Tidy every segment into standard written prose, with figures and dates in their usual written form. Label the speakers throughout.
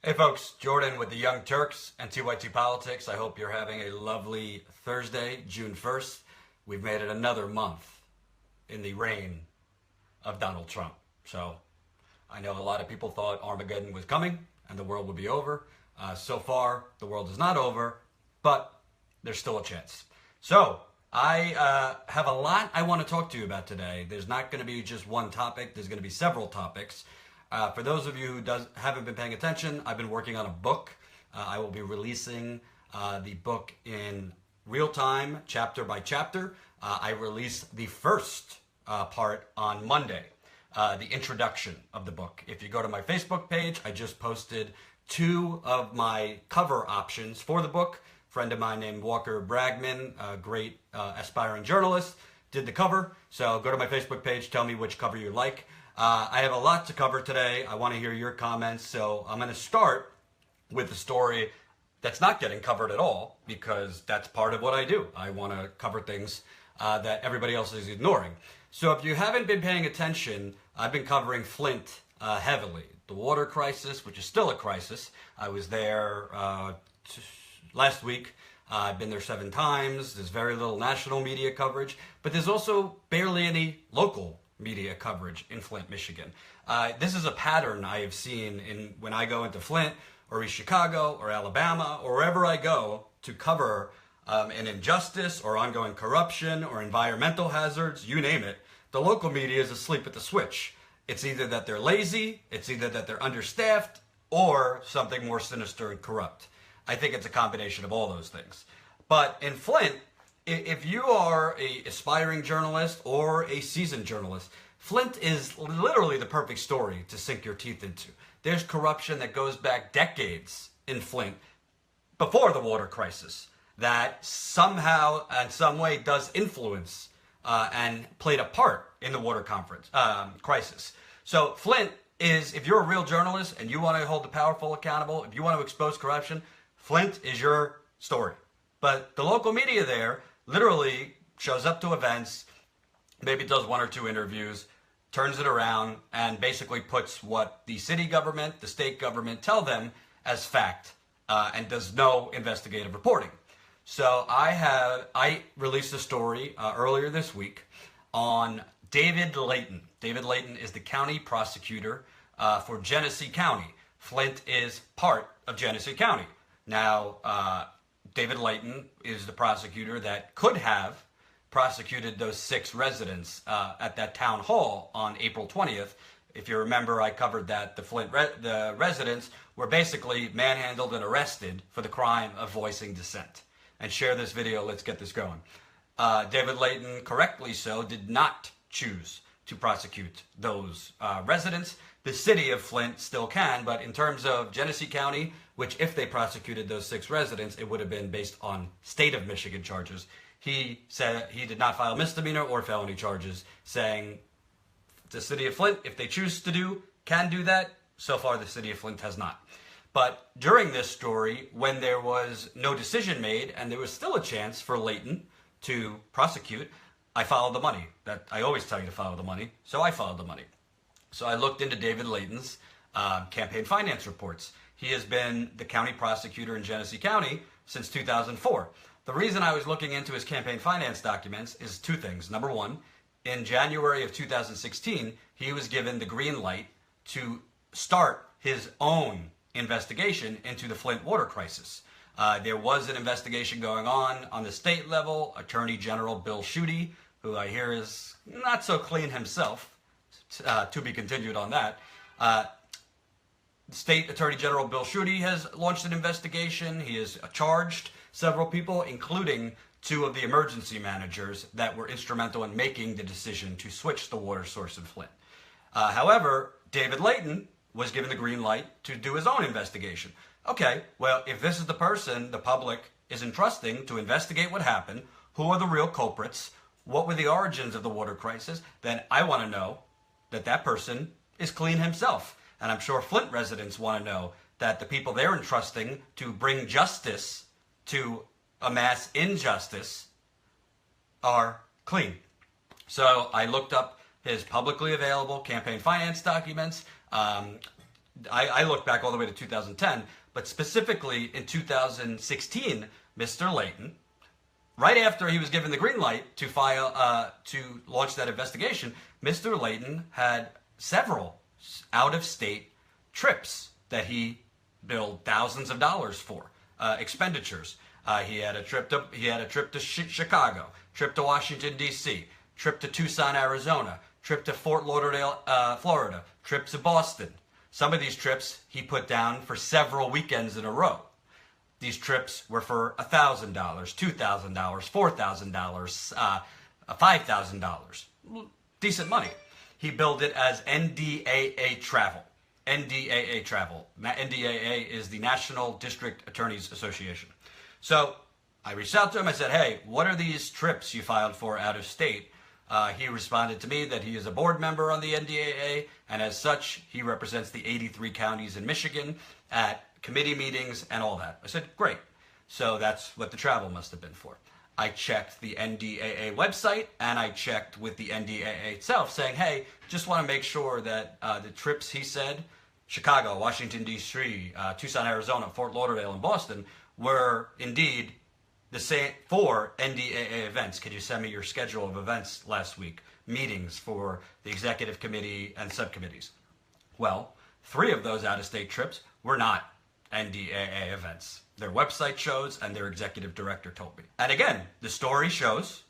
Speaker 1: Hey folks, Jordan with the Young Turks and TYT Politics. I hope you're having a lovely Thursday, June 1st. We've made it another month in the reign of Donald Trump. So I know a lot of people thought Armageddon was coming and the world would be over. So far, the world is not over, but there's still a chance. So I have a lot I want to talk to you about today. There's not going to be just one topic. There's going to be several topics. For those of you who haven't been paying attention, I've been working on a book. I will be releasing the book in real time, chapter by chapter. I released the first part on Monday, the introduction of the book. If you go to my Facebook page, I just posted 2 of my cover options for the book. A friend of mine named Walker Bragman, a great aspiring journalist, did the cover. So go to my Facebook page, tell me which cover you like. I have a lot to cover today. I want to hear your comments, so I'm going to start with the story that's not getting covered at all, because that's part of what I do. I want to cover things that everybody else is ignoring. So if you haven't been paying attention, I've been covering Flint heavily. The water crisis, which is still a crisis. I was there last week. I've been there 7 times. There's very little national media coverage, but there's also barely any local media coverage in Flint, Michigan. This is a pattern I have seen when I go into Flint or East Chicago or Alabama or wherever I go to cover an injustice or ongoing corruption or environmental hazards, you name it. The local media is asleep at the switch. It's either that they're lazy, it's either that they're understaffed, or something more sinister and corrupt. I think it's a combination of all those things. But in Flint, if you are an aspiring journalist or a seasoned journalist, Flint is literally the perfect story to sink your teeth into. There's corruption that goes back decades in Flint before the water crisis that somehow and some way does influence and played a part in the water crisis. So Flint is, if you're a real journalist and you want to hold the powerful accountable, if you want to expose corruption, Flint is your story. But the local media there literally shows up to events, maybe does 1 or 2 interviews, turns it around, and basically puts what the city government, the state government tell them as fact, and does no investigative reporting. So I released a story earlier this week on David Layton. David Layton is the county prosecutor for Genesee County. Flint is part of Genesee County. Now, David Layton is the prosecutor that could have prosecuted those 6 residents at that town hall on April 20th. If you remember, I covered that the residents were basically manhandled and arrested for the crime of voicing dissent. And share this video, let's get this going. David Layton, correctly so, did not choose to prosecute those residents. The city of Flint still can, but in terms of Genesee County, which if they prosecuted those 6 residents, it would have been based on state of Michigan charges. He said he did not file misdemeanor or felony charges, saying the city of Flint, if they choose to do, can do that. So far, the city of Flint has not. But during this story, when there was no decision made and there was still a chance for Layton to prosecute, I followed the money. That I always tell you to follow the money, so I followed the money. So I looked into David Layton's campaign finance reports. He has been the county prosecutor in Genesee County since 2004. The reason I was looking into his campaign finance documents is 2 things. Number 1, in January of 2016, he was given the green light to start his own investigation into the Flint water crisis. There was an investigation going on the state level. Attorney General Bill Schuette, who I hear is not so clean himself, to be continued on that. State Attorney General Bill Schuette has launched an investigation. He has charged several people, including 2 of the emergency managers that were instrumental in making the decision to switch the water source in Flint. However, David Layton was given the green light to do his own investigation. Okay, well, if this is the person the public is entrusting to investigate what happened, who are the real culprits, what were the origins of the water crisis, then I want to know that that person is clean himself. And I'm sure Flint residents want to know that the people they're entrusting to bring justice to a mass injustice are clean. So I looked up his publicly available campaign finance documents. I look back all the way to 2010, but specifically in 2016, Mr. Layton, right after he was given the green light to to launch that investigation, Mr. Layton had several out-of-state trips that he billed thousands of dollars for, expenditures. He had a trip to Chicago, trip to Washington D.C., trip to Tucson, Arizona, trip to Fort Lauderdale, Florida, trip to Boston. Some of these trips he put down for several weekends in a row. These trips were for $1,000, $2,000, $4,000, $5,000. Decent money. He billed it as NDAA Travel. NDAA Travel. NDAA is the National District Attorneys Association. So I reached out to him. I said, hey, what are these trips you filed for out of state? He responded to me that he is a board member on the NDAA, and as such, he represents the 83 counties in Michigan at committee meetings and all that. I said, great. So that's what the travel must have been for. I checked the NDAA website, and I checked with the NDAA itself, saying, hey, just want to make sure that the trips he said, Chicago, Washington, D.C., Tucson, Arizona, Fort Lauderdale, and Boston, were indeed the same for NDAA events. Could you send me your schedule of events last week? Meetings for the executive committee and subcommittees. Well, 3 of those out-of-state trips were not NDAA events. Their website shows, and their executive director told me. And again, the story shows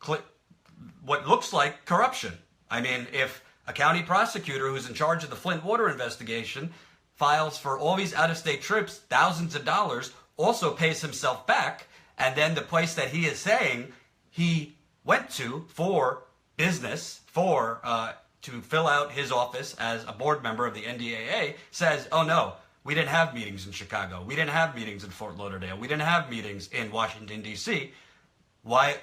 Speaker 1: what looks like corruption. I mean, if a county prosecutor who's in charge of the Flint water investigation files for all these out-of-state trips, thousands of dollars, also pays himself back, and then the place that he is saying he went to for business, to fill out his office as a board member of the NDAA, says, oh no, we didn't have meetings in Chicago. We didn't have meetings in Fort Lauderdale. We didn't have meetings in Washington, D.C. Why?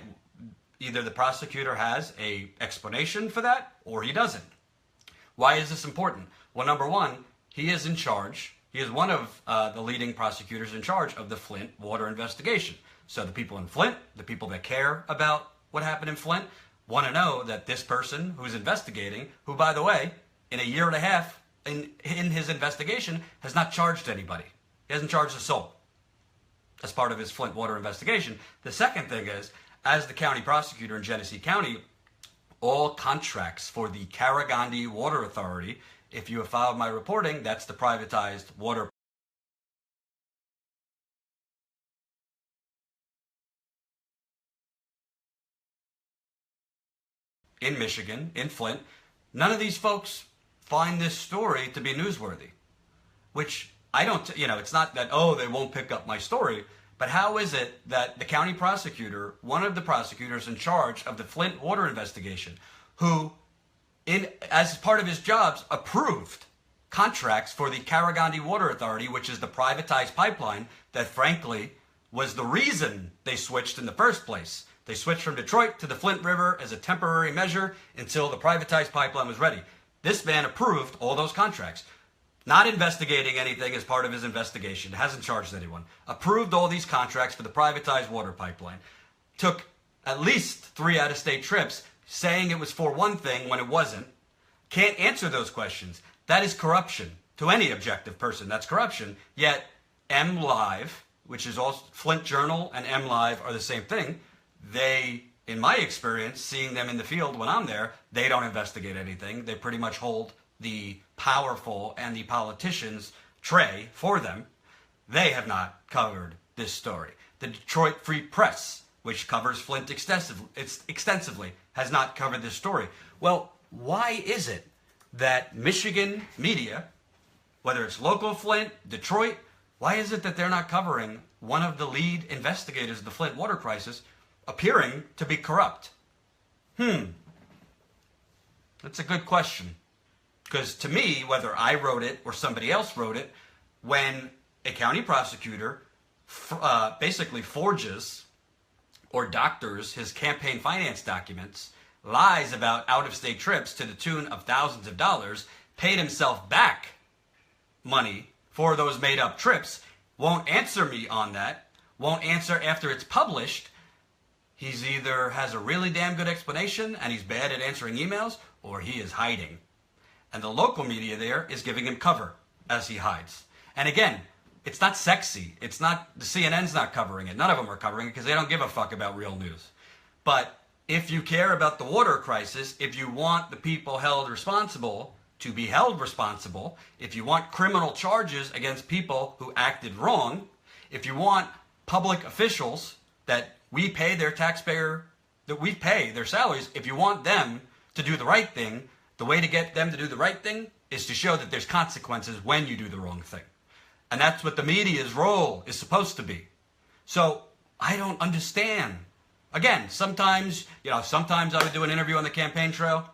Speaker 1: Either the prosecutor has an explanation for that, or he doesn't. Why is this important? Well, number one, he is in charge. He is one of the leading prosecutors in charge of the Flint water investigation. So the people in Flint, the people that care about what happened in Flint, want to know that this person who's investigating, who, by the way, in a year and a half in his investigation, has not charged anybody. He hasn't charged a soul as part of his Flint water investigation. The second thing is, as the county prosecutor in Genesee County, all contracts for the Karagandhi Water Authority, if you have followed my reporting, that's the privatized water in Michigan, in Flint. None of these folks find this story to be newsworthy, which I don't, it's not that, oh, they won't pick up my story, but how is it that the county prosecutor, one of the prosecutors in charge of the Flint water investigation, who, as part of his jobs, approved contracts for the Karagandhi Water Authority, which is the privatized pipeline that, frankly, was the reason they switched in the first place. They switched from Detroit to the Flint River as a temporary measure until the privatized pipeline was ready. This man approved all those contracts. Not investigating anything as part of his investigation. Hasn't charged anyone. Approved all these contracts for the privatized water pipeline. Took at least 3 out-of-state trips saying it was for one thing when it wasn't. Can't answer those questions. That is corruption. To any objective person, that's corruption. Yet MLive, which is also Flint Journal and MLive are the same thing. They, in my experience, seeing them in the field when I'm there, they don't investigate anything. They pretty much hold the powerful and the politicians' tray for them. They have not covered this story. The Detroit Free Press, which covers Flint extensively, has not covered this story. Well, why is it that Michigan media, whether it's local Flint, Detroit, why is it that they're not covering one of the lead investigators of the Flint water crisis appearing to be corrupt? That's a good question. Because to me, whether I wrote it or somebody else wrote it, when a county prosecutor basically forges or doctors his campaign finance documents, lies about out-of-state trips to the tune of thousands of dollars, paid himself back money for those made-up trips, won't answer me on that, won't answer after it's published, he's either has a really damn good explanation and he's bad at answering emails, or he is hiding. And the local media there is giving him cover. as he hides. And again, it's not sexy. It's not, the CNN's not covering it. None of them are covering it because they don't give a fuck about real news. But if you care about the water crisis, if you want the people held responsible to be held responsible, if you want criminal charges against people who acted wrong, if you want public officials that we pay their taxpayer, that we pay their salaries, if you want them to do the right thing, the way to get them to do the right thing is to show that there's consequences when you do the wrong thing. And that's what the media's role is supposed to be. So I don't understand. Again, sometimes I would do an interview on the campaign trail.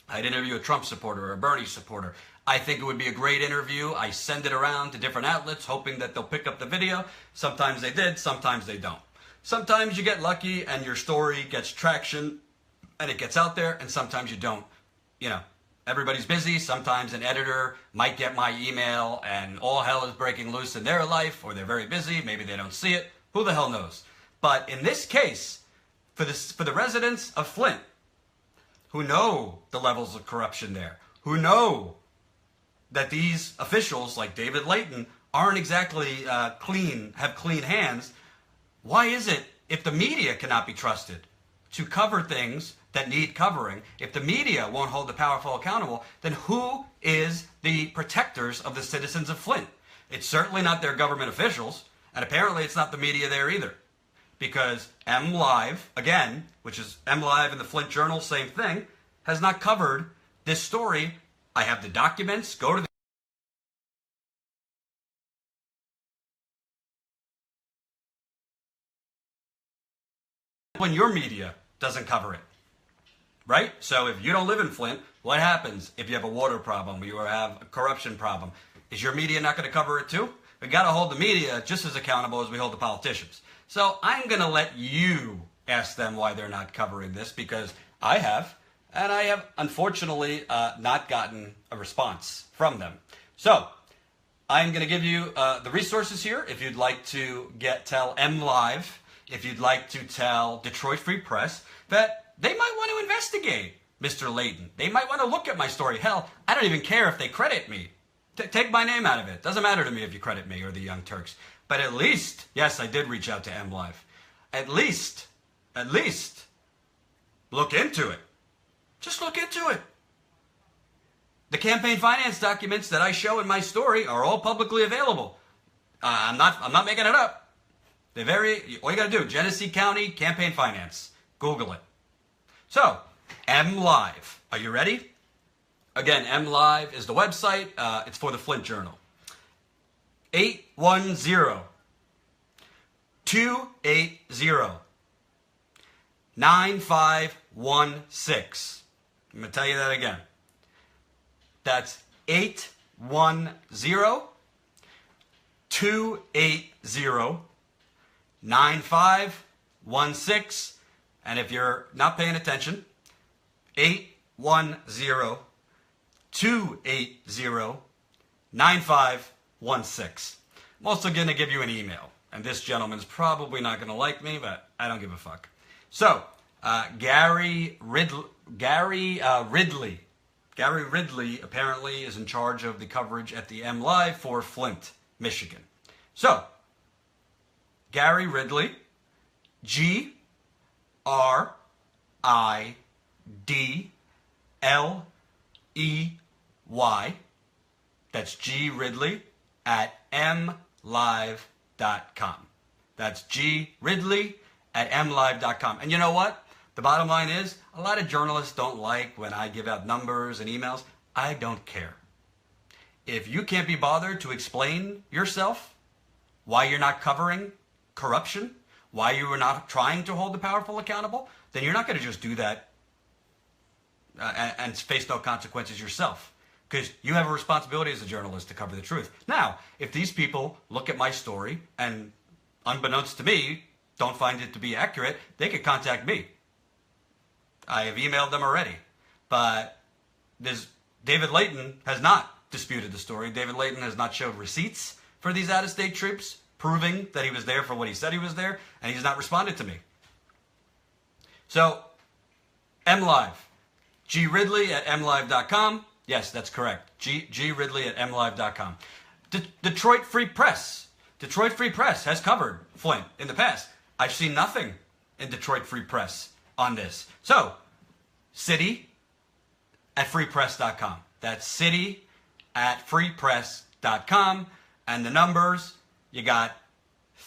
Speaker 1: I'd interview a Trump supporter or a Bernie supporter. I think it would be a great interview. I send it around to different outlets, hoping that they'll pick up the video. Sometimes they did, sometimes they don't. Sometimes you get lucky and your story gets traction and it gets out there, and sometimes you don't. You know, everybody's busy. Sometimes an editor might get my email and all hell is breaking loose in their life, or they're very busy. Maybe they don't see it. Who the hell knows? But in this case, for the residents of Flint, who know the levels of corruption there, who know that these officials like David Layton aren't exactly have clean hands, why is it, if the media cannot be trusted to cover things that need covering, if the media won't hold the powerful accountable, then who is the protectors of the citizens of Flint? It's certainly not their government officials, and apparently it's not the media there either. Because MLive, again, which is MLive and the Flint Journal, same thing, has not covered this story. I have the documents. Go to the when your media doesn't cover it, right? So if you don't live in Flint, what happens if you have a water problem or you have a corruption problem? Is your media not going to cover it too? We got to hold the media just as accountable as we hold the politicians. So I'm going to let you ask them why they're not covering this, because I have, and I have unfortunately not gotten a response from them. So I'm going to give you the resources here if you'd like to tell MLive, if you'd like to tell Detroit Free Press that they might want to investigate Mr. Layton. They might want to look at my story. Hell, I don't even care if they credit me. Take my name out of it. Doesn't matter to me if you credit me or the Young Turks. But at least, yes, I did reach out to MLive. At least, look into it. Just look into it. The campaign finance documents that I show in my story are all publicly available. I'm not making it up. All you got to do, Genesee County campaign finance. Google it. So, MLive. Are you ready? Again, MLive is the website. It's for the Flint Journal. 810-280-9516. I'm going to tell you that again. That's 810-280-9516. And if you're not paying attention, 810-280-9516. I'm also going to give you an email. And this gentleman's probably not going to like me, but I don't give a fuck. So, Gary Ridley apparently is in charge of the coverage at the MLive for Flint, Michigan. So, Gary Ridley, Gridley, that's G Ridley at MLive.com. That's G Ridley at MLive.com. And you know what? The bottom line is, a lot of journalists don't like when I give out numbers and emails. I don't care. If you can't be bothered to explain yourself, why you're not covering corruption, why you are not trying to hold the powerful accountable, then you're not going to just do that and face no consequences yourself. Because you have a responsibility as a journalist to cover the truth. Now, if these people look at my story and, unbeknownst to me, don't find it to be accurate, they could contact me. I have emailed them already. But David Layton has not disputed the story. David Layton has not showed receipts for these out-of-state troops, proving that he was there for what he said he was there, and he's not responded to me. So, MLive. G Ridley at MLive.com. Yes, that's correct. G Ridley at MLive.com. Detroit Free Press. Detroit Free Press has covered Flint in the past. I've seen nothing in Detroit Free Press on this. So, city at freepress.com. That's city at freepress.com. And the numbers, you got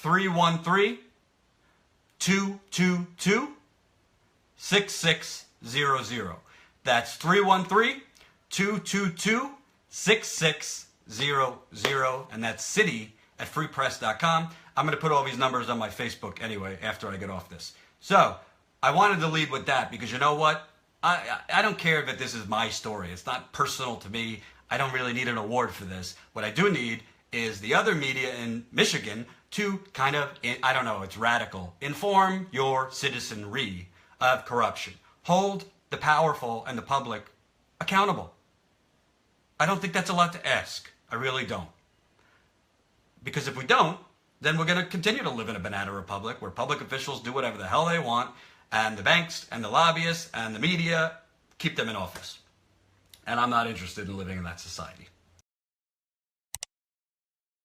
Speaker 1: 313-222-6600. That's 313-222-6600. And that's city at freepress.com. I'm going to put all these numbers on my Facebook anyway after I get off this. So I wanted to lead with that because you know what? I don't care that this is my story. It's not personal to me. I don't really need an award for this. What I do need is the other media in Michigan to kind of, I don't know, it's radical, inform your citizenry of corruption. Hold the powerful and the public accountable. I don't think that's a lot to ask. I really don't. Because if we don't, then we're going to continue to live in a banana republic where public officials do whatever the hell they want, and the banks and the lobbyists and the media keep them in office. And I'm not interested in living in that society.